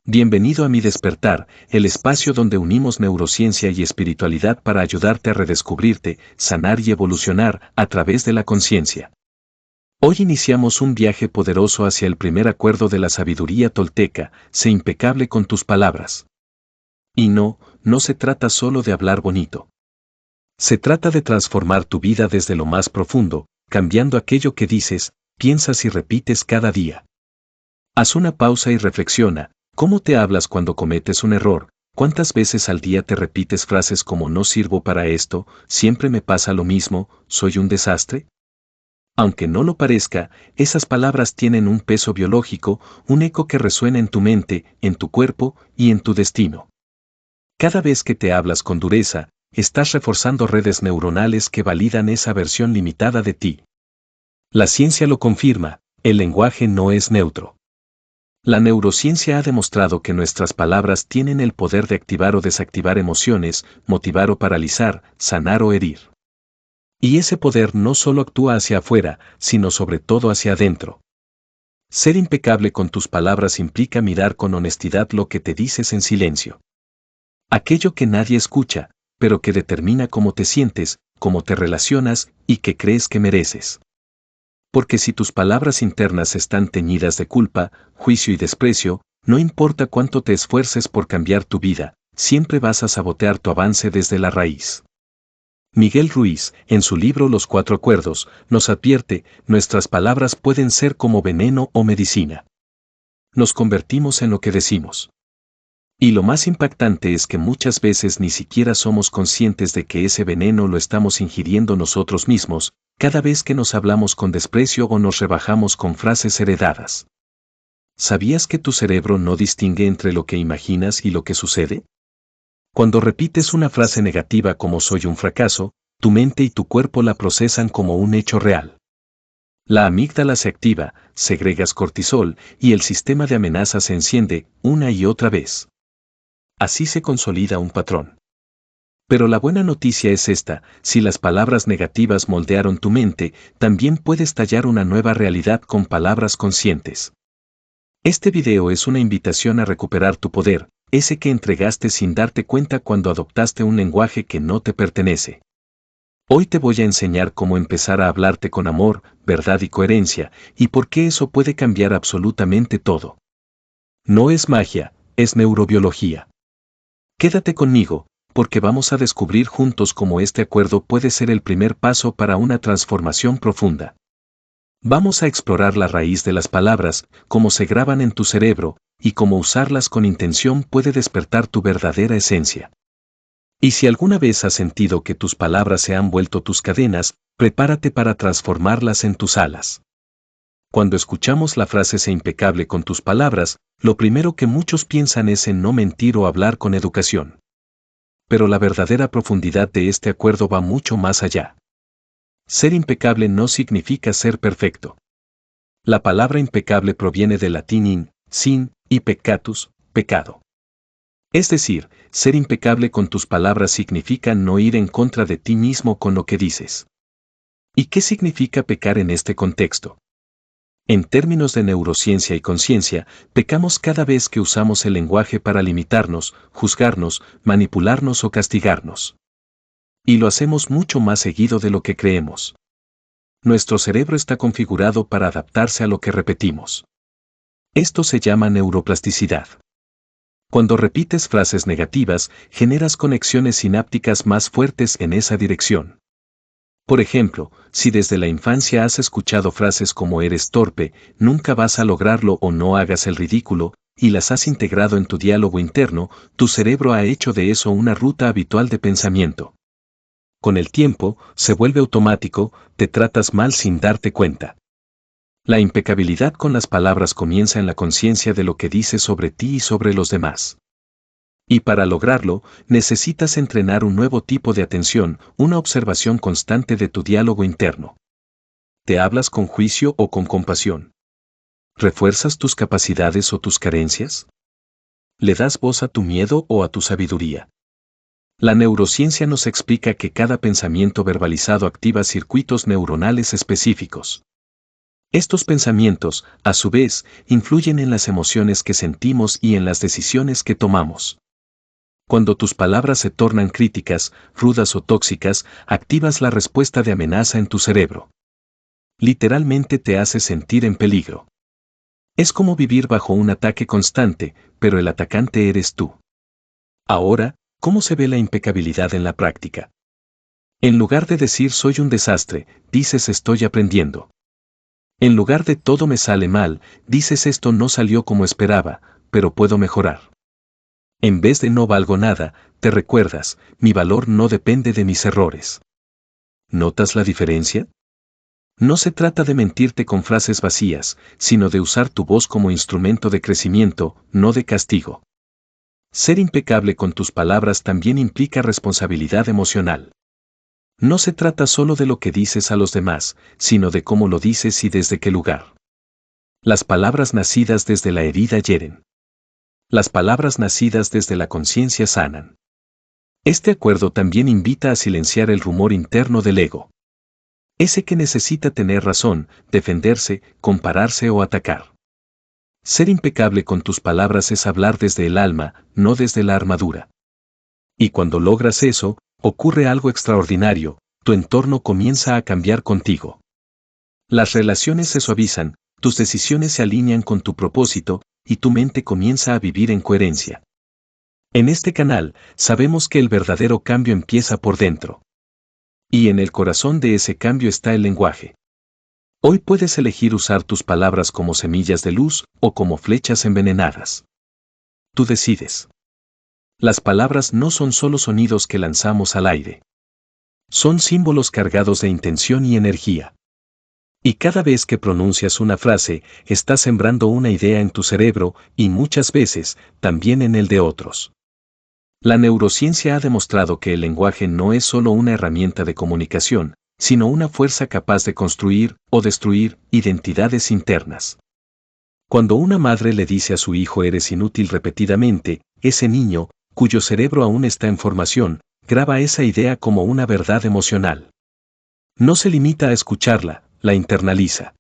Bienvenido a Mi Despertar, el espacio donde unimos neurociencia y espiritualidad para ayudarte a redescubrirte, sanar y evolucionar a través de la conciencia. Hoy iniciamos un viaje poderoso hacia el primer acuerdo de la sabiduría tolteca: sé impecable con tus palabras. Y no se trata solo de hablar bonito. Se trata de transformar tu vida desde lo más profundo, cambiando aquello que dices, piensas y repites cada día. Haz una pausa y reflexiona. ¿Cómo te hablas cuando cometes un error? ¿Cuántas veces al día te repites frases como no sirvo para esto, siempre me pasa lo mismo, soy un desastre? Aunque no lo parezca, esas palabras tienen un peso biológico, un eco que resuena en tu mente, en tu cuerpo y en tu destino. Cada vez que te hablas con dureza, estás reforzando redes neuronales que validan esa versión limitada de ti. La ciencia lo confirma, el lenguaje no es neutro. La neurociencia ha demostrado que nuestras palabras tienen el poder de activar o desactivar emociones, motivar o paralizar, sanar o herir. Y ese poder no solo actúa hacia afuera, sino sobre todo hacia adentro. Ser impecable con tus palabras implica mirar con honestidad lo que te dices en silencio. Aquello que nadie escucha, pero que determina cómo te sientes, cómo te relacionas y qué crees que mereces. Porque si tus palabras internas están teñidas de culpa, juicio y desprecio, no importa cuánto te esfuerces por cambiar tu vida, siempre vas a sabotear tu avance desde la raíz. Miguel Ruiz, en su libro Los Cuatro Acuerdos, nos advierte: nuestras palabras pueden ser como veneno o medicina. Nos convertimos en lo que decimos. Y lo más impactante es que muchas veces ni siquiera somos conscientes de que ese veneno lo estamos ingiriendo nosotros mismos, cada vez que nos hablamos con desprecio o nos rebajamos con frases heredadas. ¿Sabías que tu cerebro no distingue entre lo que imaginas y lo que sucede? Cuando repites una frase negativa como soy un fracaso, tu mente y tu cuerpo la procesan como un hecho real. La amígdala se activa, segregas cortisol y el sistema de amenaza se enciende una y otra vez. Así se consolida un patrón. Pero la buena noticia es esta: si las palabras negativas moldearon tu mente, también puedes tallar una nueva realidad con palabras conscientes. Este video es una invitación a recuperar tu poder, ese que entregaste sin darte cuenta cuando adoptaste un lenguaje que no te pertenece. Hoy te voy a enseñar cómo empezar a hablarte con amor, verdad y coherencia, y por qué eso puede cambiar absolutamente todo. No es magia, es neurobiología. Quédate conmigo, porque vamos a descubrir juntos cómo este acuerdo puede ser el primer paso para una transformación profunda. Vamos a explorar la raíz de las palabras, cómo se graban en tu cerebro, y cómo usarlas con intención puede despertar tu verdadera esencia. Y si alguna vez has sentido que tus palabras se han vuelto tus cadenas, prepárate para transformarlas en tus alas. Cuando escuchamos la frase sé impecable con tus palabras, lo primero que muchos piensan es en no mentir o hablar con educación. Pero la verdadera profundidad de este acuerdo va mucho más allá. Ser impecable no significa ser perfecto. La palabra impecable proviene del latín in, sin, y peccatus, pecado. Es decir, ser impecable con tus palabras significa no ir en contra de ti mismo con lo que dices. ¿Y qué significa pecar en este contexto? En términos de neurociencia y conciencia, pecamos cada vez que usamos el lenguaje para limitarnos, juzgarnos, manipularnos o castigarnos. Y lo hacemos mucho más seguido de lo que creemos. Nuestro cerebro está configurado para adaptarse a lo que repetimos. Esto se llama neuroplasticidad. Cuando repites frases negativas, generas conexiones sinápticas más fuertes en esa dirección. Por ejemplo, si desde la infancia has escuchado frases como eres torpe, nunca vas a lograrlo o no hagas el ridículo, y las has integrado en tu diálogo interno, tu cerebro ha hecho de eso una ruta habitual de pensamiento. Con el tiempo, se vuelve automático, te tratas mal sin darte cuenta. La impecabilidad con las palabras comienza en la conciencia de lo que dices sobre ti y sobre los demás. Y para lograrlo, necesitas entrenar un nuevo tipo de atención, una observación constante de tu diálogo interno. ¿Te hablas con juicio o con compasión? ¿Refuerzas tus capacidades o tus carencias? ¿Le das voz a tu miedo o a tu sabiduría? La neurociencia nos explica que cada pensamiento verbalizado activa circuitos neuronales específicos. Estos pensamientos, a su vez, influyen en las emociones que sentimos y en las decisiones que tomamos. Cuando tus palabras se tornan críticas, rudas o tóxicas, activas la respuesta de amenaza en tu cerebro. Literalmente te hace sentir en peligro. Es como vivir bajo un ataque constante, pero el atacante eres tú. Ahora, ¿cómo se ve la impecabilidad en la práctica? En lugar de decir soy un desastre, dices estoy aprendiendo. En lugar de todo me sale mal, dices esto no salió como esperaba, pero puedo mejorar. En vez de no valgo nada, te recuerdas, mi valor no depende de mis errores. ¿Notas la diferencia? No se trata de mentirte con frases vacías, sino de usar tu voz como instrumento de crecimiento, no de castigo. Ser impecable con tus palabras también implica responsabilidad emocional. No se trata solo de lo que dices a los demás, sino de cómo lo dices y desde qué lugar. Las palabras nacidas desde la herida hieren. Las palabras nacidas desde la conciencia sanan. Este acuerdo también invita a silenciar el rumor interno del ego. Ese que necesita tener razón, defenderse, compararse o atacar. Ser impecable con tus palabras es hablar desde el alma, no desde la armadura. Y cuando logras eso, ocurre algo extraordinario, tu entorno comienza a cambiar contigo. Las relaciones se suavizan, tus decisiones se alinean con tu propósito, y tu mente comienza a vivir en coherencia. En este canal, sabemos que el verdadero cambio empieza por dentro. Y en el corazón de ese cambio está el lenguaje. Hoy puedes elegir usar tus palabras como semillas de luz o como flechas envenenadas. Tú decides. Las palabras no son solo sonidos que lanzamos al aire. Son símbolos cargados de intención y energía. Y cada vez que pronuncias una frase, estás sembrando una idea en tu cerebro y muchas veces también en el de otros. La neurociencia ha demostrado que el lenguaje no es solo una herramienta de comunicación, sino una fuerza capaz de construir o destruir identidades internas. Cuando una madre le dice a su hijo eres inútil repetidamente, ese niño, cuyo cerebro aún está en formación, graba esa idea como una verdad emocional. No se limita a escucharla, la internaliza.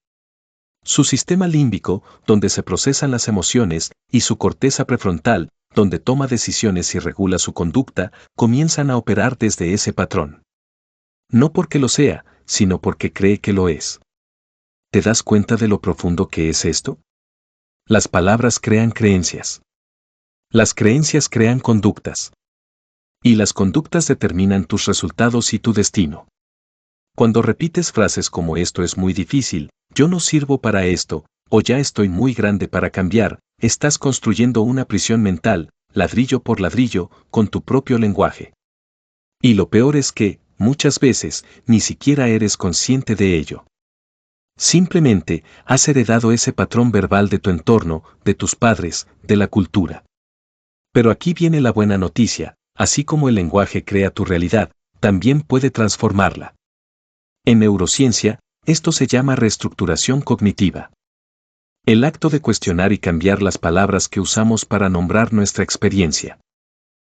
Su sistema límbico, donde se procesan las emociones, y su corteza prefrontal, donde toma decisiones y regula su conducta, comienzan a operar desde ese patrón. No porque lo sea, sino porque cree que lo es. ¿Te das cuenta de lo profundo que es esto? Las palabras crean creencias. Las creencias crean conductas. Y las conductas determinan tus resultados y tu destino. Cuando repites frases como esto es muy difícil, yo no sirvo para esto, o ya estoy muy grande para cambiar, estás construyendo una prisión mental, ladrillo por ladrillo, con tu propio lenguaje. Y lo peor es que, muchas veces, ni siquiera eres consciente de ello. Simplemente, has heredado ese patrón verbal de tu entorno, de tus padres, de la cultura. Pero aquí viene la buena noticia, así como el lenguaje crea tu realidad, también puede transformarla. En neurociencia, esto se llama reestructuración cognitiva. El acto de cuestionar y cambiar las palabras que usamos para nombrar nuestra experiencia.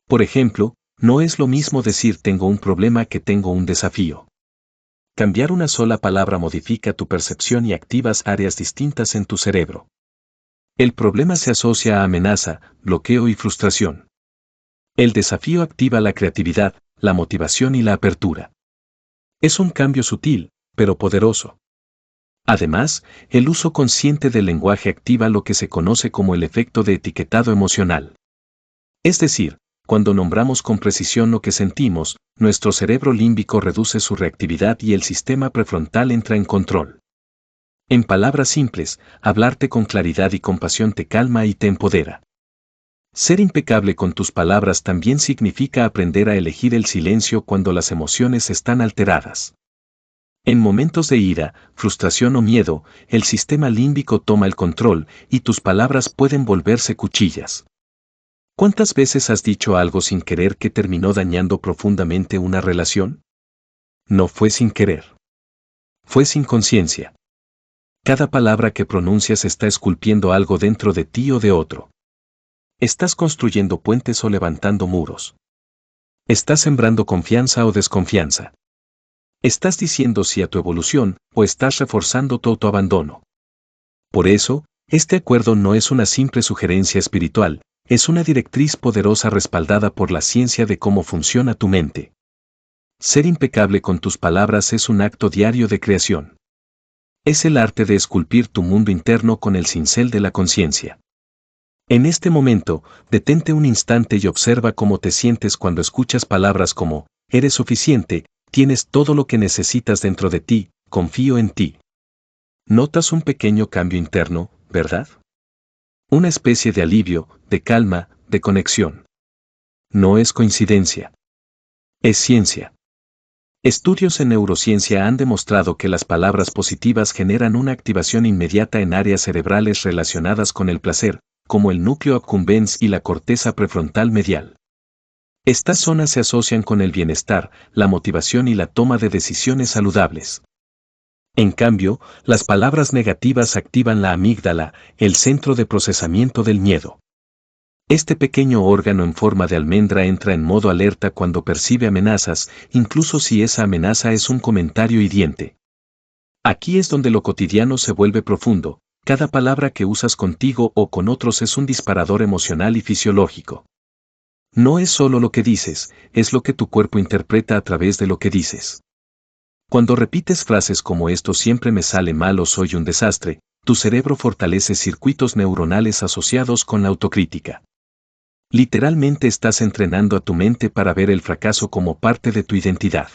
Por ejemplo, no es lo mismo decir tengo un problema que tengo un desafío. Cambiar una sola palabra modifica tu percepción y activas áreas distintas en tu cerebro. El problema se asocia a amenaza, bloqueo y frustración. El desafío activa la creatividad, la motivación y la apertura. Es un cambio sutil, pero poderoso. Además, el uso consciente del lenguaje activa lo que se conoce como el efecto de etiquetado emocional. Es decir, cuando nombramos con precisión lo que sentimos, nuestro cerebro límbico reduce su reactividad y el sistema prefrontal entra en control. En palabras simples, hablarte con claridad y compasión te calma y te empodera. Ser impecable con tus palabras también significa aprender a elegir el silencio cuando las emociones están alteradas. En momentos de ira, frustración o miedo, el sistema límbico toma el control y tus palabras pueden volverse cuchillas. ¿Cuántas veces has dicho algo sin querer que terminó dañando profundamente una relación? No fue sin querer. Fue sin conciencia. Cada palabra que pronuncias está esculpiendo algo dentro de ti o de otro. Estás construyendo puentes o levantando muros. Estás sembrando confianza o desconfianza. Estás diciendo sí a tu evolución o estás reforzando tu autoabandono. Por eso, este acuerdo no es una simple sugerencia espiritual, es una directriz poderosa respaldada por la ciencia de cómo funciona tu mente. Ser impecable con tus palabras es un acto diario de creación. Es el arte de esculpir tu mundo interno con el cincel de la conciencia. En este momento, detente un instante y observa cómo te sientes cuando escuchas palabras como, eres suficiente, tienes todo lo que necesitas dentro de ti, confío en ti. Notas un pequeño cambio interno, ¿verdad? Una especie de alivio, de calma, de conexión. No es coincidencia. Es ciencia. Estudios en neurociencia han demostrado que las palabras positivas generan una activación inmediata en áreas cerebrales relacionadas con el placer, como el núcleo accumbens y la corteza prefrontal medial. Estas zonas se asocian con el bienestar, la motivación y la toma de decisiones saludables. En cambio, las palabras negativas activan la amígdala, el centro de procesamiento del miedo. Este pequeño órgano en forma de almendra entra en modo alerta cuando percibe amenazas, incluso si esa amenaza es un comentario hiriente. Aquí es donde lo cotidiano se vuelve profundo, cada palabra que usas contigo o con otros es un disparador emocional y fisiológico. No es solo lo que dices, es lo que tu cuerpo interpreta a través de lo que dices. Cuando repites frases como esto siempre me sale mal o soy un desastre, tu cerebro fortalece circuitos neuronales asociados con la autocrítica. Literalmente estás entrenando a tu mente para ver el fracaso como parte de tu identidad.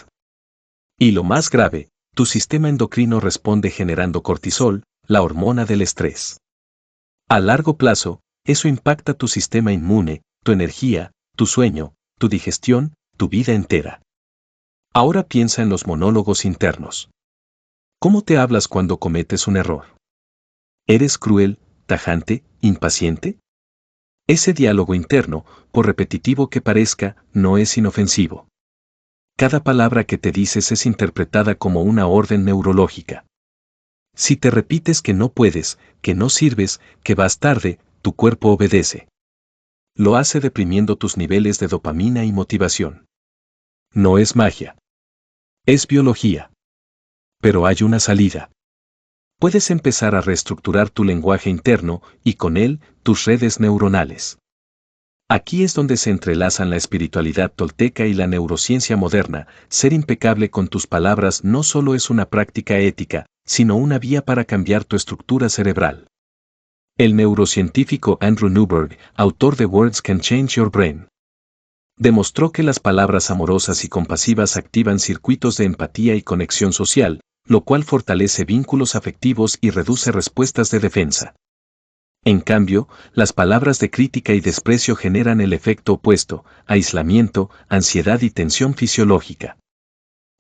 Y lo más grave, tu sistema endocrino responde generando cortisol, la hormona del estrés. A largo plazo, eso impacta tu sistema inmune, tu energía, tu sueño, tu digestión, tu vida entera. Ahora piensa en los monólogos internos. ¿Cómo te hablas cuando cometes un error? ¿Eres cruel, tajante, impaciente? Ese diálogo interno, por repetitivo que parezca, no es inofensivo. Cada palabra que te dices es interpretada como una orden neurológica. Si te repites que no puedes, que no sirves, que vas tarde, tu cuerpo obedece. Lo hace deprimiendo tus niveles de dopamina y motivación. No es magia. Es biología. Pero hay una salida. Puedes empezar a reestructurar tu lenguaje interno y con él, tus redes neuronales. Aquí es donde se entrelazan la espiritualidad tolteca y la neurociencia moderna. Ser impecable con tus palabras no solo es una práctica ética, sino una vía para cambiar tu estructura cerebral. El neurocientífico Andrew Newberg, autor de Words Can Change Your Brain, demostró que las palabras amorosas y compasivas activan circuitos de empatía y conexión social, lo cual fortalece vínculos afectivos y reduce respuestas de defensa. En cambio, las palabras de crítica y desprecio generan el efecto opuesto, aislamiento, ansiedad y tensión fisiológica.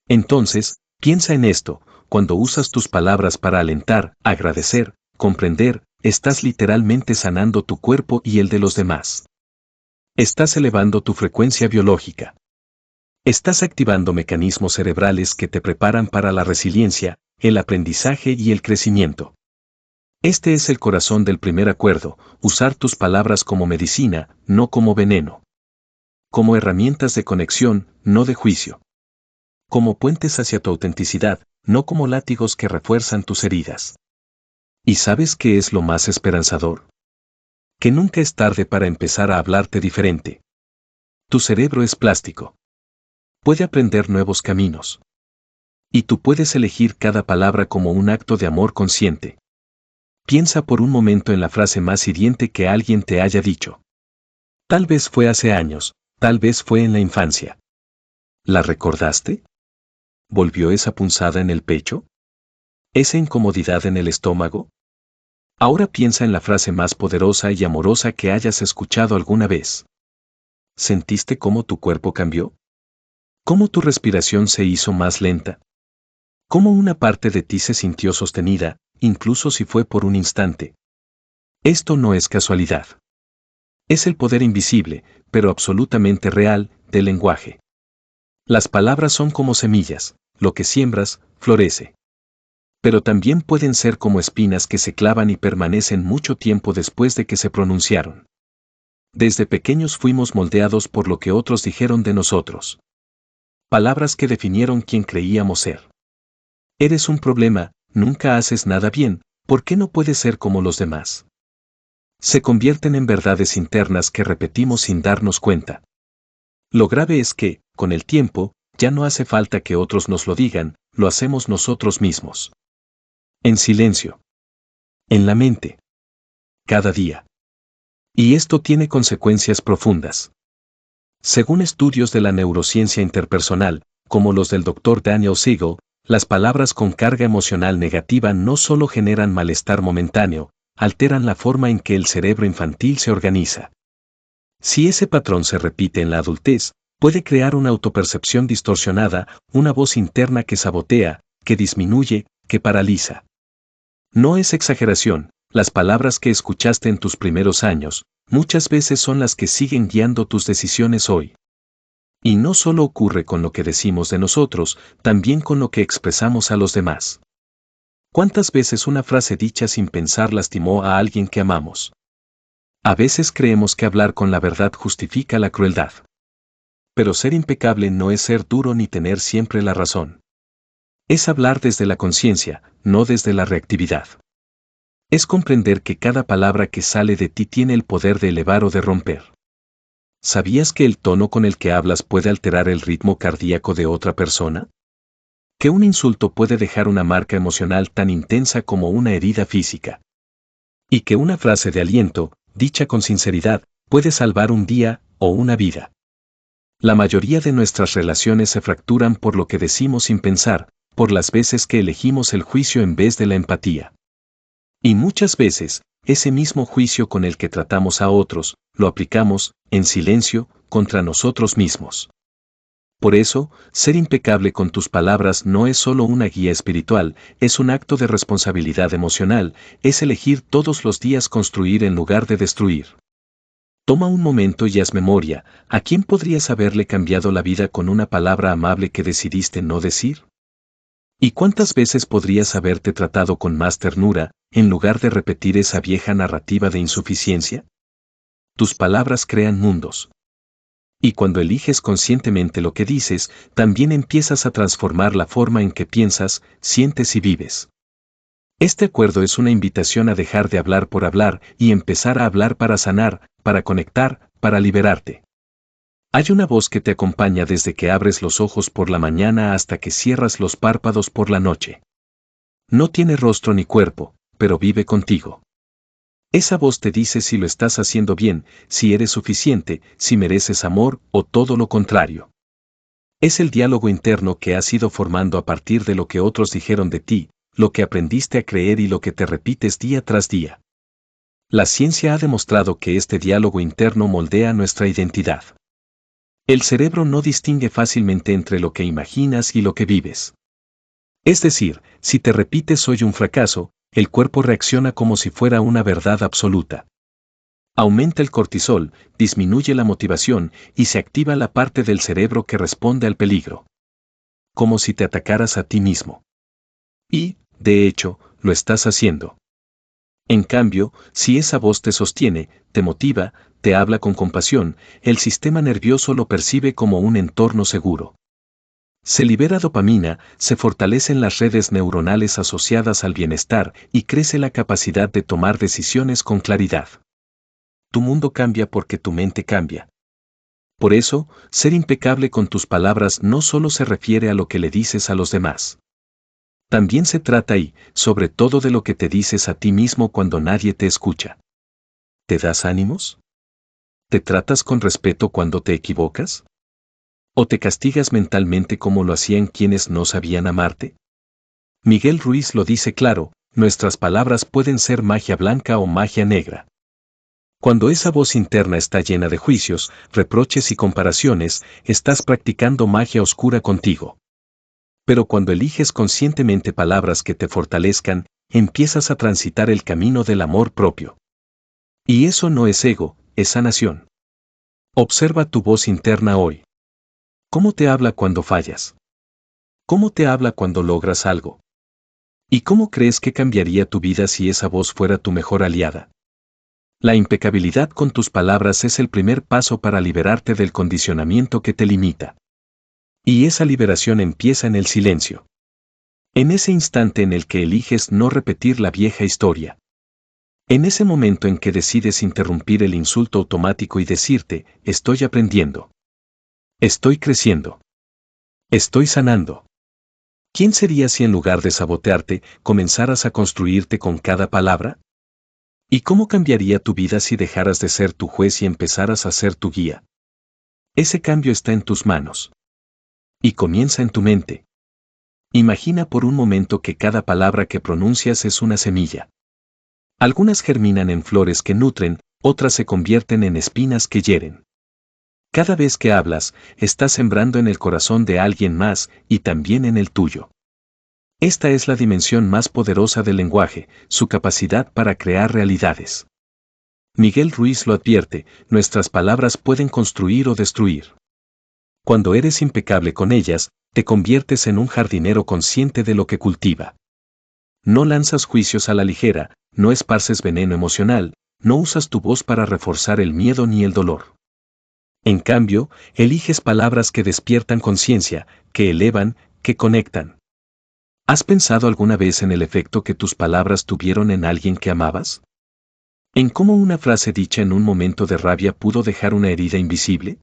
Entonces, piensa en esto, cuando usas tus palabras para alentar, agradecer, comprender, estás literalmente sanando tu cuerpo y el de los demás. Estás elevando tu frecuencia biológica. Estás activando mecanismos cerebrales que te preparan para la resiliencia, el aprendizaje y el crecimiento. Este es el corazón del primer acuerdo, usar tus palabras como medicina, no como veneno. Como herramientas de conexión, no de juicio. Como puentes hacia tu autenticidad, no como látigos que refuerzan tus heridas. ¿Y sabes qué es lo más esperanzador? Que nunca es tarde para empezar a hablarte diferente. Tu cerebro es plástico. Puede aprender nuevos caminos. Y tú puedes elegir cada palabra como un acto de amor consciente. Piensa por un momento en la frase más hiriente que alguien te haya dicho. Tal vez fue hace años, tal vez fue en la infancia. ¿La recordaste? ¿Volvió esa punzada en el pecho? ¿Esa incomodidad en el estómago? Ahora piensa en la frase más poderosa y amorosa que hayas escuchado alguna vez. ¿Sentiste cómo tu cuerpo cambió? ¿Cómo tu respiración se hizo más lenta? ¿Cómo una parte de ti se sintió sostenida, incluso si fue por un instante? Esto no es casualidad. Es el poder invisible, pero absolutamente real, del lenguaje. Las palabras son como semillas, lo que siembras, florece. Pero también pueden ser como espinas que se clavan y permanecen mucho tiempo después de que se pronunciaron. Desde pequeños fuimos moldeados por lo que otros dijeron de nosotros. Palabras que definieron quién creíamos ser. Eres un problema, nunca haces nada bien, ¿Por qué no puedes ser como los demás? Se convierten en verdades internas que repetimos sin darnos cuenta. Lo grave es que, con el tiempo, ya no hace falta que otros nos lo digan, lo hacemos nosotros mismos. En silencio. En la mente. Cada día. Y esto tiene consecuencias profundas. Según estudios de la neurociencia interpersonal, como los del Dr. Daniel Siegel, las palabras con carga emocional negativa no solo generan malestar momentáneo, alteran la forma en que el cerebro infantil se organiza. Si ese patrón se repite en la adultez, puede crear una autopercepción distorsionada, una voz interna que sabotea, que disminuye, que paraliza. No es exageración, las palabras que escuchaste en tus primeros años, muchas veces son las que siguen guiando tus decisiones hoy. Y no solo ocurre con lo que decimos de nosotros, también con lo que expresamos a los demás. ¿Cuántas veces una frase dicha sin pensar lastimó a alguien que amamos? A veces creemos que hablar con la verdad justifica la crueldad. Pero ser impecable no es ser duro ni tener siempre la razón. Es hablar desde la conciencia, no desde la reactividad. Es comprender que cada palabra que sale de ti tiene el poder de elevar o de romper. ¿Sabías que el tono con el que hablas puede alterar el ritmo cardíaco de otra persona? Que un insulto puede dejar una marca emocional tan intensa como una herida física. Y que una frase de aliento, dicha con sinceridad, puede salvar un día o una vida. La mayoría de nuestras relaciones se fracturan por lo que decimos sin pensar, por las veces que elegimos el juicio en vez de la empatía. Y muchas veces, ese mismo juicio con el que tratamos a otros, lo aplicamos, en silencio, contra nosotros mismos. Por eso, ser impecable con tus palabras no es solo una guía espiritual, es un acto de responsabilidad emocional, es elegir todos los días construir en lugar de destruir. Toma un momento y haz memoria, ¿a quién podrías haberle cambiado la vida con una palabra amable que decidiste no decir? ¿Y cuántas veces podrías haberte tratado con más ternura, en lugar de repetir esa vieja narrativa de insuficiencia? Tus palabras crean mundos. Y cuando eliges conscientemente lo que dices, también empiezas a transformar la forma en que piensas, sientes y vives. Este acuerdo es una invitación a dejar de hablar por hablar y empezar a hablar para sanar, para conectar, para liberarte. Hay una voz que te acompaña desde que abres los ojos por la mañana hasta que cierras los párpados por la noche. No tiene rostro ni cuerpo, pero vive contigo. Esa voz te dice si lo estás haciendo bien, si eres suficiente, si mereces amor o todo lo contrario. Es el diálogo interno que has ido formando a partir de lo que otros dijeron de ti, lo que aprendiste a creer y lo que te repites día tras día. La ciencia ha demostrado que este diálogo interno moldea nuestra identidad. El cerebro no distingue fácilmente entre lo que imaginas y lo que vives. Es decir, si te repites soy un fracaso, el cuerpo reacciona como si fuera una verdad absoluta. Aumenta el cortisol, disminuye la motivación y se activa la parte del cerebro que responde al peligro. Como si te atacaras a ti mismo. Y, de hecho, lo estás haciendo. En cambio, si esa voz te sostiene, te motiva, te habla con compasión, el sistema nervioso lo percibe como un entorno seguro. Se libera dopamina, se fortalecen las redes neuronales asociadas al bienestar y crece la capacidad de tomar decisiones con claridad. Tu mundo cambia porque tu mente cambia. Por eso, ser impecable con tus palabras no solo se refiere a lo que le dices a los demás. También se trata y, sobre todo, de lo que te dices a ti mismo cuando nadie te escucha. ¿Te das ánimos? ¿Te tratas con respeto cuando te equivocas? ¿O te castigas mentalmente como lo hacían quienes no sabían amarte? Miguel Ruiz lo dice claro, nuestras palabras pueden ser magia blanca o magia negra. Cuando esa voz interna está llena de juicios, reproches y comparaciones, estás practicando magia oscura contigo. Pero cuando eliges conscientemente palabras que te fortalezcan, empiezas a transitar el camino del amor propio. Y eso no es ego, es sanación. Observa tu voz interna hoy. ¿Cómo te habla cuando fallas? ¿Cómo te habla cuando logras algo? ¿Y cómo crees que cambiaría tu vida si esa voz fuera tu mejor aliada? La impecabilidad con tus palabras es el primer paso para liberarte del condicionamiento que te limita. Y esa liberación empieza en el silencio. En ese instante en el que eliges no repetir la vieja historia. En ese momento en que decides interrumpir el insulto automático y decirte, estoy aprendiendo. Estoy creciendo. Estoy sanando. ¿Quién serías si en lugar de sabotearte, comenzaras a construirte con cada palabra? ¿Y cómo cambiaría tu vida si dejaras de ser tu juez y empezaras a ser tu guía? Ese cambio está en tus manos. Y comienza en tu mente. Imagina por un momento que cada palabra que pronuncias es una semilla. Algunas germinan en flores que nutren, otras se convierten en espinas que hieren. Cada vez que hablas, estás sembrando en el corazón de alguien más y también en el tuyo. Esta es la dimensión más poderosa del lenguaje, su capacidad para crear realidades. Miguel Ruiz lo advierte, nuestras palabras pueden construir o destruir. Cuando eres impecable con ellas, te conviertes en un jardinero consciente de lo que cultiva. No lanzas juicios a la ligera, no esparces veneno emocional, no usas tu voz para reforzar el miedo ni el dolor. En cambio, eliges palabras que despiertan conciencia, que elevan, que conectan. ¿Has pensado alguna vez en el efecto que tus palabras tuvieron en alguien que amabas? ¿En cómo una frase dicha en un momento de rabia pudo dejar una herida invisible?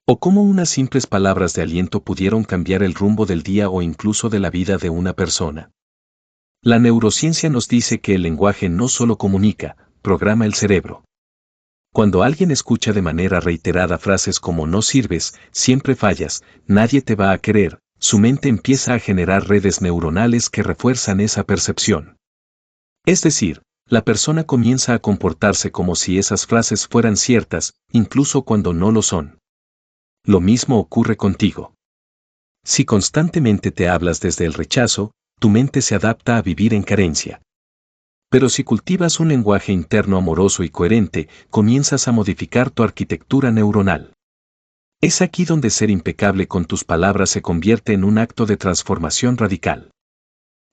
¿O cómo unas simples palabras de aliento pudieron cambiar el rumbo del día o incluso de la vida de una persona? La neurociencia nos dice que el lenguaje no solo comunica, programa el cerebro. Cuando alguien escucha de manera reiterada frases como no sirves, siempre fallas, nadie te va a querer, su mente empieza a generar redes neuronales que refuerzan esa percepción. Es decir, la persona comienza a comportarse como si esas frases fueran ciertas, incluso cuando no lo son. Lo mismo ocurre contigo. Si constantemente te hablas desde el rechazo, tu mente se adapta a vivir en carencia. Pero si cultivas un lenguaje interno amoroso y coherente, comienzas a modificar tu arquitectura neuronal. Es aquí donde ser impecable con tus palabras se convierte en un acto de transformación radical.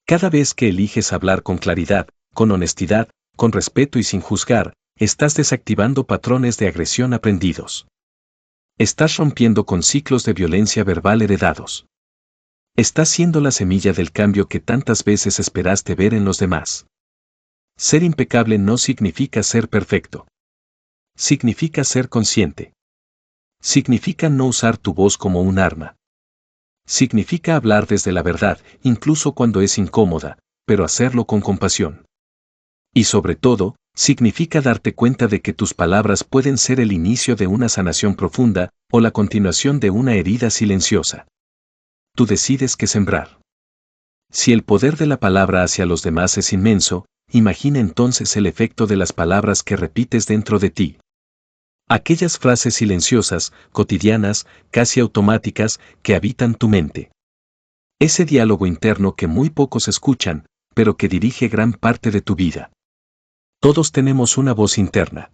Cada vez que eliges hablar con claridad, con honestidad, con respeto y sin juzgar, estás desactivando patrones de agresión aprendidos. Estás rompiendo con ciclos de violencia verbal heredados. Estás siendo la semilla del cambio que tantas veces esperaste ver en los demás. Ser impecable no significa ser perfecto. Significa ser consciente. Significa no usar tu voz como un arma. Significa hablar desde la verdad, incluso cuando es incómoda, pero hacerlo con compasión. Y sobre todo, significa darte cuenta de que tus palabras pueden ser el inicio de una sanación profunda o la continuación de una herida silenciosa. Tú decides qué sembrar. Si el poder de la palabra hacia los demás es inmenso, imagina entonces el efecto de las palabras que repites dentro de ti. Aquellas frases silenciosas, cotidianas, casi automáticas, que habitan tu mente. Ese diálogo interno que muy pocos escuchan, pero que dirige gran parte de tu vida. Todos tenemos una voz interna.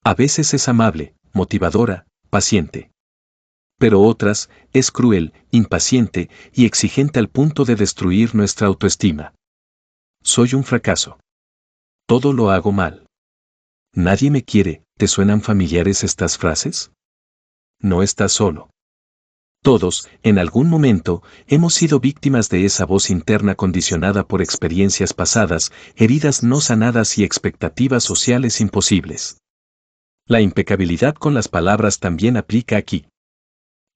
A veces es amable, motivadora, paciente. Pero otras, es cruel, impaciente y exigente al punto de destruir nuestra autoestima. Soy un fracaso. Todo lo hago mal. Nadie me quiere, ¿te suenan familiares estas frases? No estás solo. Todos, en algún momento, hemos sido víctimas de esa voz interna condicionada por experiencias pasadas, heridas no sanadas y expectativas sociales imposibles. La impecabilidad con las palabras también aplica aquí.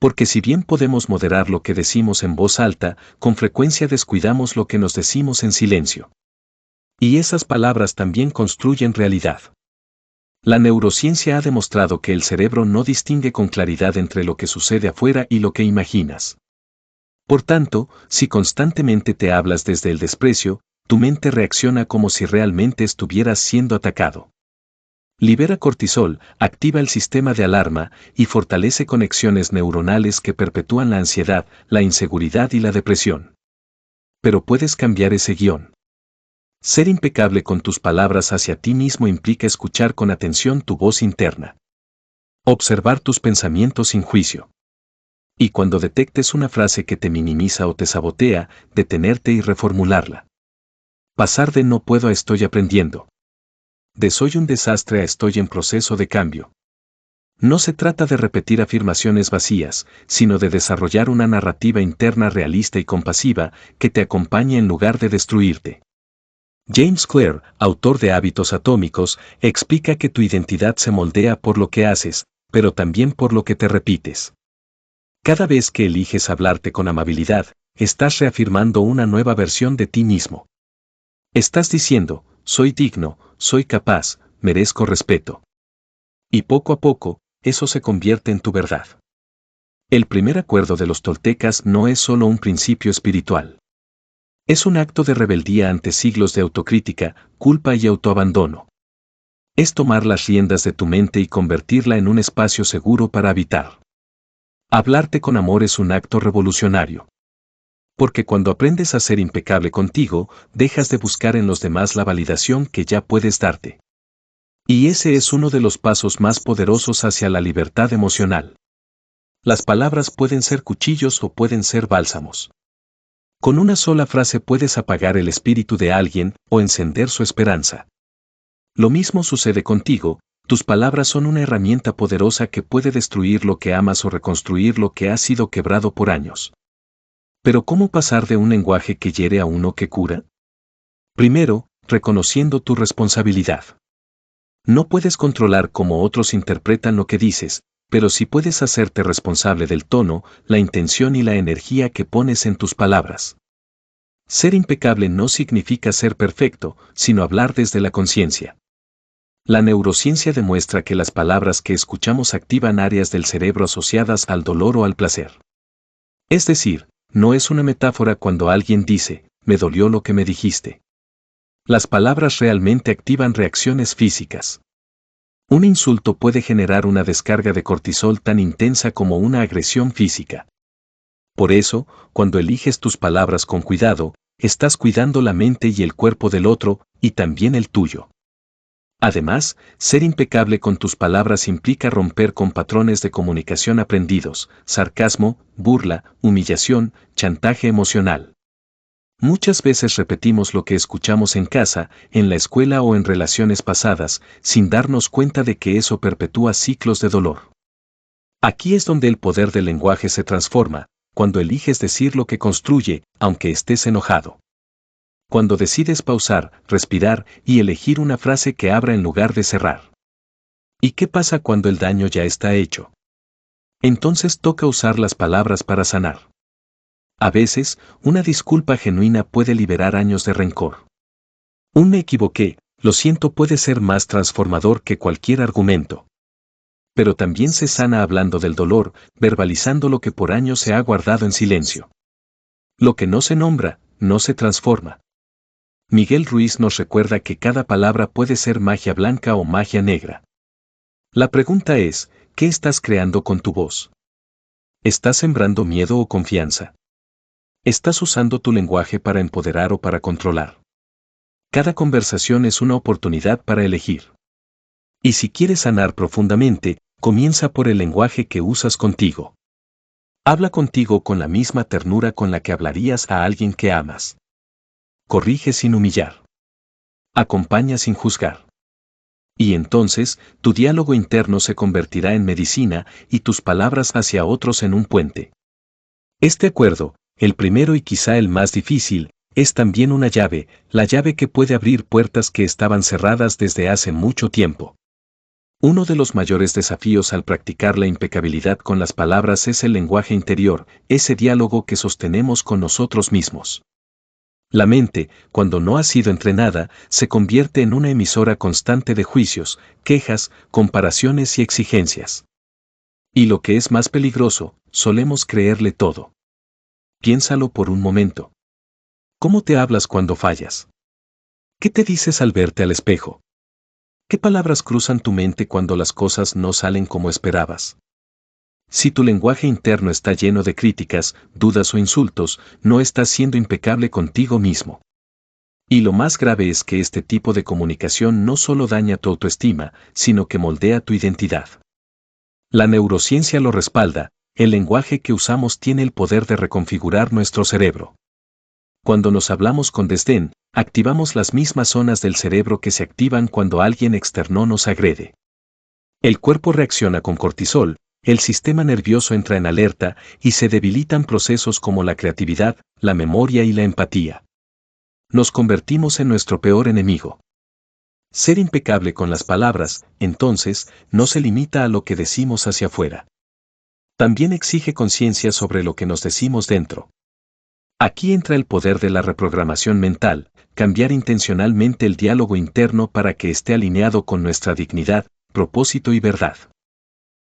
Porque si bien podemos moderar lo que decimos en voz alta, con frecuencia descuidamos lo que nos decimos en silencio. Y esas palabras también construyen realidad. La neurociencia ha demostrado que el cerebro no distingue con claridad entre lo que sucede afuera y lo que imaginas. Por tanto, si constantemente te hablas desde el desprecio, tu mente reacciona como si realmente estuvieras siendo atacado. Libera cortisol, activa el sistema de alarma y fortalece conexiones neuronales que perpetúan la ansiedad, la inseguridad y la depresión. Pero puedes cambiar ese guión. Ser impecable con tus palabras hacia ti mismo implica escuchar con atención tu voz interna. Observar tus pensamientos sin juicio. Y cuando detectes una frase que te minimiza o te sabotea, detenerte y reformularla. Pasar de no puedo a estoy aprendiendo. De soy un desastre a estoy en proceso de cambio. No se trata de repetir afirmaciones vacías, sino de desarrollar una narrativa interna realista y compasiva que te acompañe en lugar de destruirte. James Clear, autor de Hábitos Atómicos, explica que tu identidad se moldea por lo que haces, pero también por lo que te repites. Cada vez que eliges hablarte con amabilidad, estás reafirmando una nueva versión de ti mismo. Estás diciendo, soy digno, soy capaz, merezco respeto. Y poco a poco, eso se convierte en tu verdad. El primer acuerdo de los toltecas no es solo un principio espiritual. Es un acto de rebeldía ante siglos de autocrítica, culpa y autoabandono. Es tomar las riendas de tu mente y convertirla en un espacio seguro para habitar. Hablarte con amor es un acto revolucionario. Porque cuando aprendes a ser impecable contigo, dejas de buscar en los demás la validación que ya puedes darte. Y ese es uno de los pasos más poderosos hacia la libertad emocional. Las palabras pueden ser cuchillos o pueden ser bálsamos. Con una sola frase puedes apagar el espíritu de alguien o encender su esperanza. Lo mismo sucede contigo, tus palabras son una herramienta poderosa que puede destruir lo que amas o reconstruir lo que ha sido quebrado por años. Pero ¿cómo pasar de un lenguaje que hiere a uno que cura? Primero, reconociendo tu responsabilidad. No puedes controlar cómo otros interpretan lo que dices, pero sí puedes hacerte responsable del tono, la intención y la energía que pones en tus palabras. Ser impecable no significa ser perfecto, sino hablar desde la conciencia. La neurociencia demuestra que las palabras que escuchamos activan áreas del cerebro asociadas al dolor o al placer. Es decir, no es una metáfora cuando alguien dice, me dolió lo que me dijiste. Las palabras realmente activan reacciones físicas. Un insulto puede generar una descarga de cortisol tan intensa como una agresión física. Por eso, cuando eliges tus palabras con cuidado, estás cuidando la mente y el cuerpo del otro, y también el tuyo. Además, ser impecable con tus palabras implica romper con patrones de comunicación aprendidos, sarcasmo, burla, humillación, chantaje emocional. Muchas veces repetimos lo que escuchamos en casa, en la escuela o en relaciones pasadas, sin darnos cuenta de que eso perpetúa ciclos de dolor. Aquí es donde el poder del lenguaje se transforma, cuando eliges decir lo que construye, aunque estés enojado. Cuando decides pausar, respirar y elegir una frase que abra en lugar de cerrar. ¿Y qué pasa cuando el daño ya está hecho? Entonces toca usar las palabras para sanar. A veces, una disculpa genuina puede liberar años de rencor. Un me equivoqué, lo siento puede ser más transformador que cualquier argumento. Pero también se sana hablando del dolor, verbalizando lo que por años se ha guardado en silencio. Lo que no se nombra, no se transforma. Miguel Ruiz nos recuerda que cada palabra puede ser magia blanca o magia negra. La pregunta es, ¿qué estás creando con tu voz? ¿Estás sembrando miedo o confianza? ¿Estás usando tu lenguaje para empoderar o para controlar? Cada conversación es una oportunidad para elegir. Y si quieres sanar profundamente, comienza por el lenguaje que usas contigo. Habla contigo con la misma ternura con la que hablarías a alguien que amas. Corrige sin humillar. Acompaña sin juzgar. Y entonces, tu diálogo interno se convertirá en medicina y tus palabras hacia otros en un puente. Este acuerdo, el primero y quizá el más difícil, es también una llave, la llave que puede abrir puertas que estaban cerradas desde hace mucho tiempo. Uno de los mayores desafíos al practicar la impecabilidad con las palabras es el lenguaje interior, ese diálogo que sostenemos con nosotros mismos. La mente, cuando no ha sido entrenada, se convierte en una emisora constante de juicios, quejas, comparaciones y exigencias. Y lo que es más peligroso, solemos creerle todo. Piénsalo por un momento. ¿Cómo te hablas cuando fallas? ¿Qué te dices al verte al espejo? ¿Qué palabras cruzan tu mente cuando las cosas no salen como esperabas? Si tu lenguaje interno está lleno de críticas, dudas o insultos, no estás siendo impecable contigo mismo. Y lo más grave es que este tipo de comunicación no solo daña tu autoestima, sino que moldea tu identidad. La neurociencia lo respalda, el lenguaje que usamos tiene el poder de reconfigurar nuestro cerebro. Cuando nos hablamos con desdén, activamos las mismas zonas del cerebro que se activan cuando alguien externo nos agrede. El cuerpo reacciona con cortisol, el sistema nervioso entra en alerta y se debilitan procesos como la creatividad, la memoria y la empatía. Nos convertimos en nuestro peor enemigo. Ser impecable con las palabras, entonces, no se limita a lo que decimos hacia afuera. También exige conciencia sobre lo que nos decimos dentro. Aquí entra el poder de la reprogramación mental, cambiar intencionalmente el diálogo interno para que esté alineado con nuestra dignidad, propósito y verdad.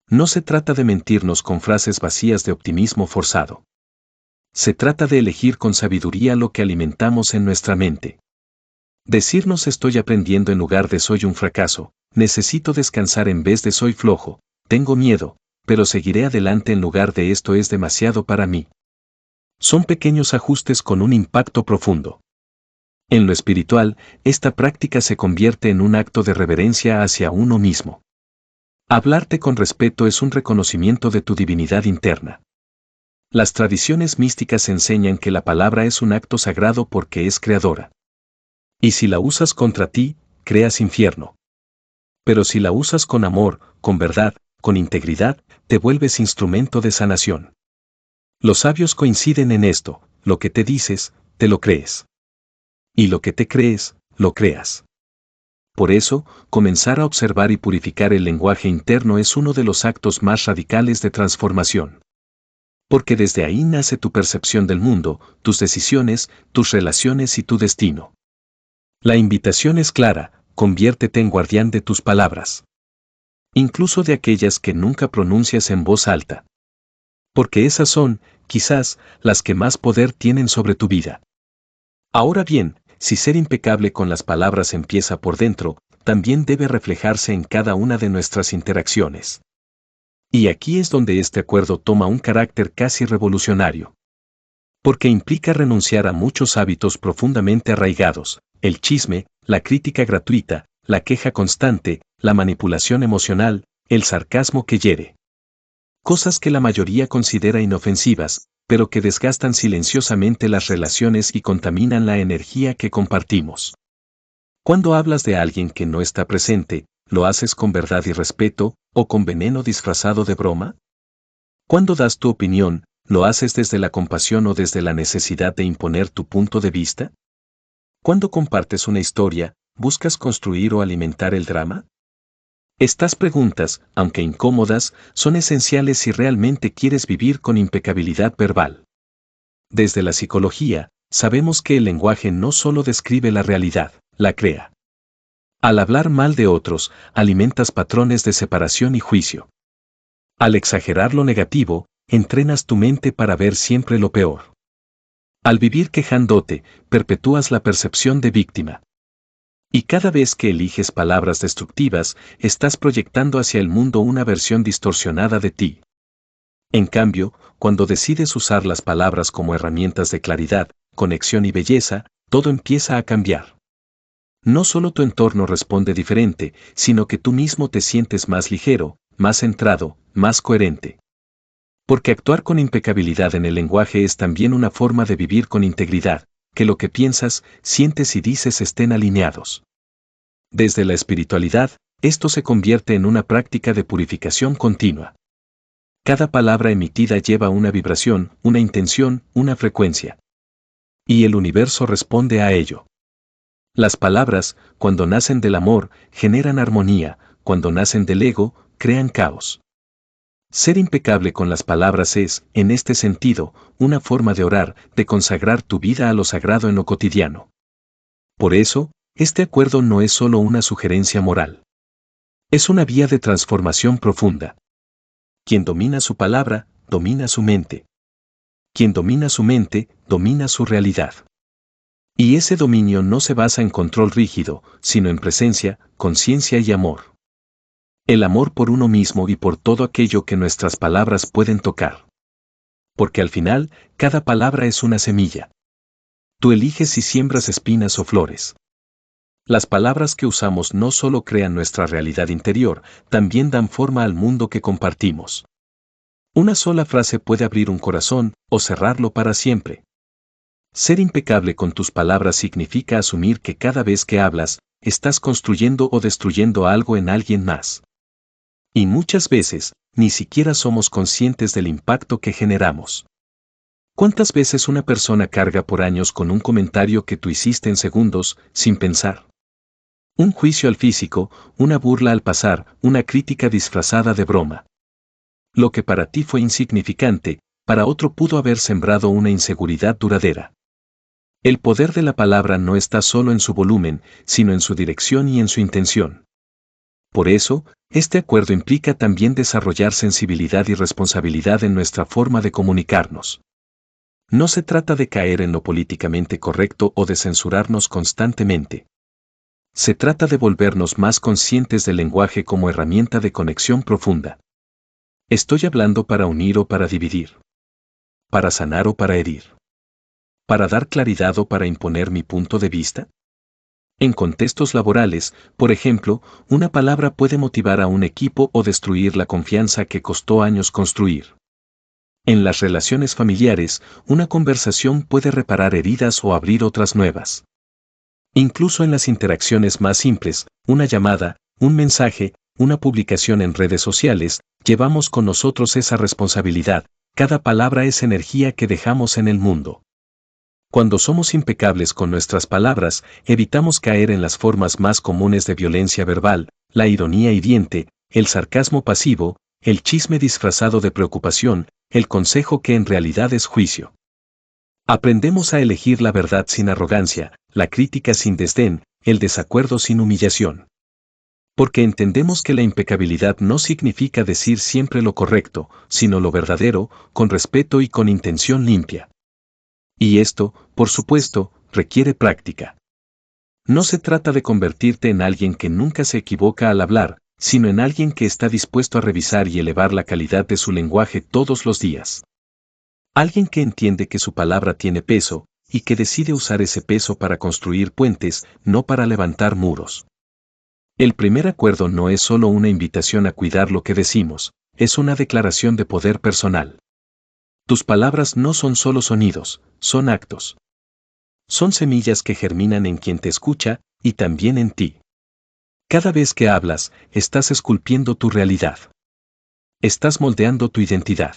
No se trata de mentirnos con frases vacías de optimismo forzado. Se trata de elegir con sabiduría lo que alimentamos en nuestra mente. Decirnos estoy aprendiendo en lugar de soy un fracaso, necesito descansar en vez de soy flojo, tengo miedo, pero seguiré adelante en lugar de esto es demasiado para mí. Son pequeños ajustes con un impacto profundo. En lo espiritual, esta práctica se convierte en un acto de reverencia hacia uno mismo. Hablarte con respeto es un reconocimiento de tu divinidad interna. Las tradiciones místicas enseñan que la palabra es un acto sagrado porque es creadora. Y si la usas contra ti, creas infierno. Pero si la usas con amor, con verdad, con integridad, te vuelves instrumento de sanación. Los sabios coinciden en esto, lo que te dices, te lo crees. Y lo que te crees, lo creas. Por eso, comenzar a observar y purificar el lenguaje interno es uno de los actos más radicales de transformación. Porque desde ahí nace tu percepción del mundo, tus decisiones, tus relaciones y tu destino. La invitación es clara, conviértete en guardián de tus palabras. Incluso de aquellas que nunca pronuncias en voz alta. Porque esas son, quizás, las que más poder tienen sobre tu vida. Ahora bien, si ser impecable con las palabras empieza por dentro, también debe reflejarse en cada una de nuestras interacciones. Y aquí es donde este acuerdo toma un carácter casi revolucionario. Porque implica renunciar a muchos hábitos profundamente arraigados, el chisme, la crítica gratuita, la queja constante, la manipulación emocional, el sarcasmo que hiere. Cosas que la mayoría considera inofensivas, pero que desgastan silenciosamente las relaciones y contaminan la energía que compartimos. Cuando hablas de alguien que no está presente, ¿lo haces con verdad y respeto, o con veneno disfrazado de broma? Cuando das tu opinión, ¿lo haces desde la compasión o desde la necesidad de imponer tu punto de vista? Cuando compartes una historia, ¿buscas construir o alimentar el drama? Estas preguntas, aunque incómodas, son esenciales si realmente quieres vivir con impecabilidad verbal. Desde la psicología, sabemos que el lenguaje no solo describe la realidad, la crea. Al hablar mal de otros, alimentas patrones de separación y juicio. Al exagerar lo negativo, entrenas tu mente para ver siempre lo peor. Al vivir quejándote, perpetúas la percepción de víctima. Y cada vez que eliges palabras destructivas, estás proyectando hacia el mundo una versión distorsionada de ti. En cambio, cuando decides usar las palabras como herramientas de claridad, conexión y belleza, todo empieza a cambiar. No solo tu entorno responde diferente, sino que tú mismo te sientes más ligero, más centrado, más coherente. Porque actuar con impecabilidad en el lenguaje es también una forma de vivir con integridad, que lo que piensas, sientes y dices estén alineados. Desde la espiritualidad, esto se convierte en una práctica de purificación continua. Cada palabra emitida lleva una vibración, una intención, una frecuencia. Y el universo responde a ello. Las palabras, cuando nacen del amor, generan armonía, cuando nacen del ego, crean caos. Ser impecable con las palabras es, en este sentido, una forma de orar, de consagrar tu vida a lo sagrado en lo cotidiano. Por eso, este acuerdo no es solo una sugerencia moral. Es una vía de transformación profunda. Quien domina su palabra, domina su mente. Quien domina su mente, domina su realidad. Y ese dominio no se basa en control rígido, sino en presencia, conciencia y amor. El amor por uno mismo y por todo aquello que nuestras palabras pueden tocar. Porque al final, cada palabra es una semilla. Tú eliges si siembras espinas o flores. Las palabras que usamos no solo crean nuestra realidad interior, también dan forma al mundo que compartimos. Una sola frase puede abrir un corazón o cerrarlo para siempre. Ser impecable con tus palabras significa asumir que cada vez que hablas, estás construyendo o destruyendo algo en alguien más. Y muchas veces, ni siquiera somos conscientes del impacto que generamos. ¿Cuántas veces una persona carga por años con un comentario que tú hiciste en segundos, sin pensar? Un juicio al físico, una burla al pasar, una crítica disfrazada de broma. Lo que para ti fue insignificante, para otro pudo haber sembrado una inseguridad duradera. El poder de la palabra no está solo en su volumen, sino en su dirección y en su intención. Por eso, este acuerdo implica también desarrollar sensibilidad y responsabilidad en nuestra forma de comunicarnos. No se trata de caer en lo políticamente correcto o de censurarnos constantemente. Se trata de volvernos más conscientes del lenguaje como herramienta de conexión profunda. ¿Estoy hablando para unir o para dividir? ¿Para sanar o para herir? ¿Para dar claridad o para imponer mi punto de vista? En contextos laborales, por ejemplo, una palabra puede motivar a un equipo o destruir la confianza que costó años construir. En las relaciones familiares, una conversación puede reparar heridas o abrir otras nuevas. Incluso en las interacciones más simples, una llamada, un mensaje, una publicación en redes sociales, llevamos con nosotros esa responsabilidad. Cada palabra es energía que dejamos en el mundo. Cuando somos impecables con nuestras palabras, evitamos caer en las formas más comunes de violencia verbal, la ironía hiriente, el sarcasmo pasivo, el chisme disfrazado de preocupación, el consejo que en realidad es juicio. Aprendemos a elegir la verdad sin arrogancia, la crítica sin desdén, el desacuerdo sin humillación. Porque entendemos que la impecabilidad no significa decir siempre lo correcto, sino lo verdadero, con respeto y con intención limpia. Y esto, por supuesto, requiere práctica. No se trata de convertirte en alguien que nunca se equivoca al hablar, sino en alguien que está dispuesto a revisar y elevar la calidad de su lenguaje todos los días. Alguien que entiende que su palabra tiene peso, y que decide usar ese peso para construir puentes, no para levantar muros. El primer acuerdo no es solo una invitación a cuidar lo que decimos, es una declaración de poder personal. Tus palabras no son solo sonidos, son actos. Son semillas que germinan en quien te escucha, y también en ti. Cada vez que hablas, estás esculpiendo tu realidad. Estás moldeando tu identidad.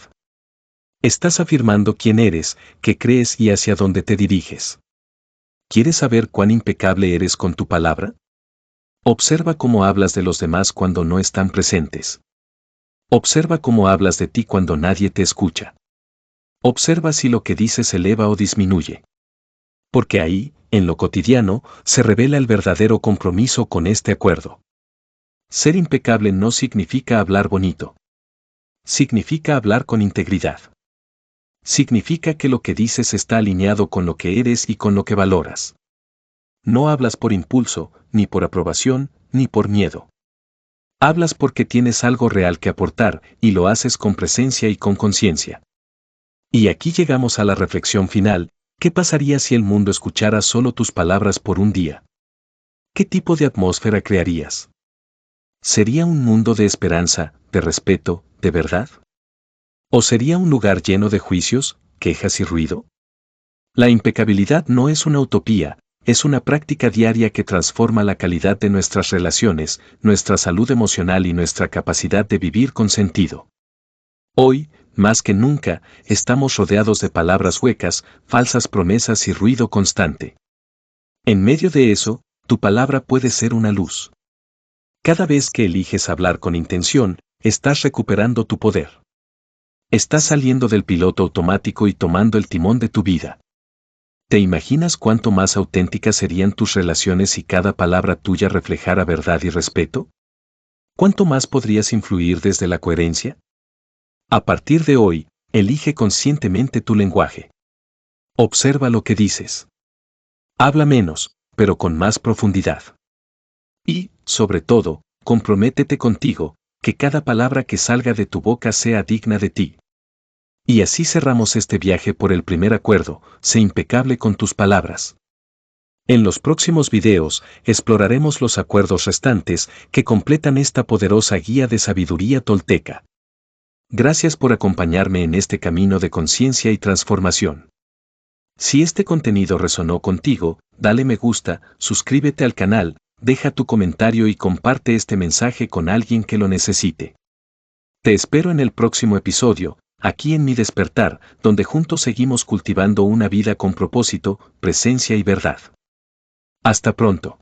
Estás afirmando quién eres, qué crees y hacia dónde te diriges. ¿Quieres saber cuán impecable eres con tu palabra? Observa cómo hablas de los demás cuando no están presentes. Observa cómo hablas de ti cuando nadie te escucha. Observa si lo que dices eleva o disminuye. Porque ahí, en lo cotidiano, se revela el verdadero compromiso con este acuerdo. Ser impecable no significa hablar bonito. Significa hablar con integridad. Significa que lo que dices está alineado con lo que eres y con lo que valoras. No hablas por impulso, ni por aprobación, ni por miedo. Hablas porque tienes algo real que aportar, y lo haces con presencia y con conciencia. Y aquí llegamos a la reflexión final. ¿Qué pasaría si el mundo escuchara solo tus palabras por un día? ¿Qué tipo de atmósfera crearías? ¿Sería un mundo de esperanza, de respeto, de verdad? ¿O sería un lugar lleno de juicios, quejas y ruido? La impecabilidad no es una utopía, es una práctica diaria que transforma la calidad de nuestras relaciones, nuestra salud emocional y nuestra capacidad de vivir con sentido. Hoy, más que nunca, estamos rodeados de palabras huecas, falsas promesas y ruido constante. En medio de eso, tu palabra puede ser una luz. Cada vez que eliges hablar con intención, estás recuperando tu poder. Estás saliendo del piloto automático y tomando el timón de tu vida. ¿Te imaginas cuánto más auténticas serían tus relaciones si cada palabra tuya reflejara verdad y respeto? ¿Cuánto más podrías influir desde la coherencia? A partir de hoy, elige conscientemente tu lenguaje. Observa lo que dices. Habla menos, pero con más profundidad. Y, sobre todo, comprométete contigo, que cada palabra que salga de tu boca sea digna de ti. Y así cerramos este viaje por el primer acuerdo, sé impecable con tus palabras. En los próximos videos, exploraremos los acuerdos restantes que completan esta poderosa guía de sabiduría tolteca. Gracias por acompañarme en este camino de conciencia y transformación. Si este contenido resonó contigo, dale me gusta, suscríbete al canal, deja tu comentario y comparte este mensaje con alguien que lo necesite. Te espero en el próximo episodio, aquí en Mi Despertar, donde juntos seguimos cultivando una vida con propósito, presencia y verdad. Hasta pronto.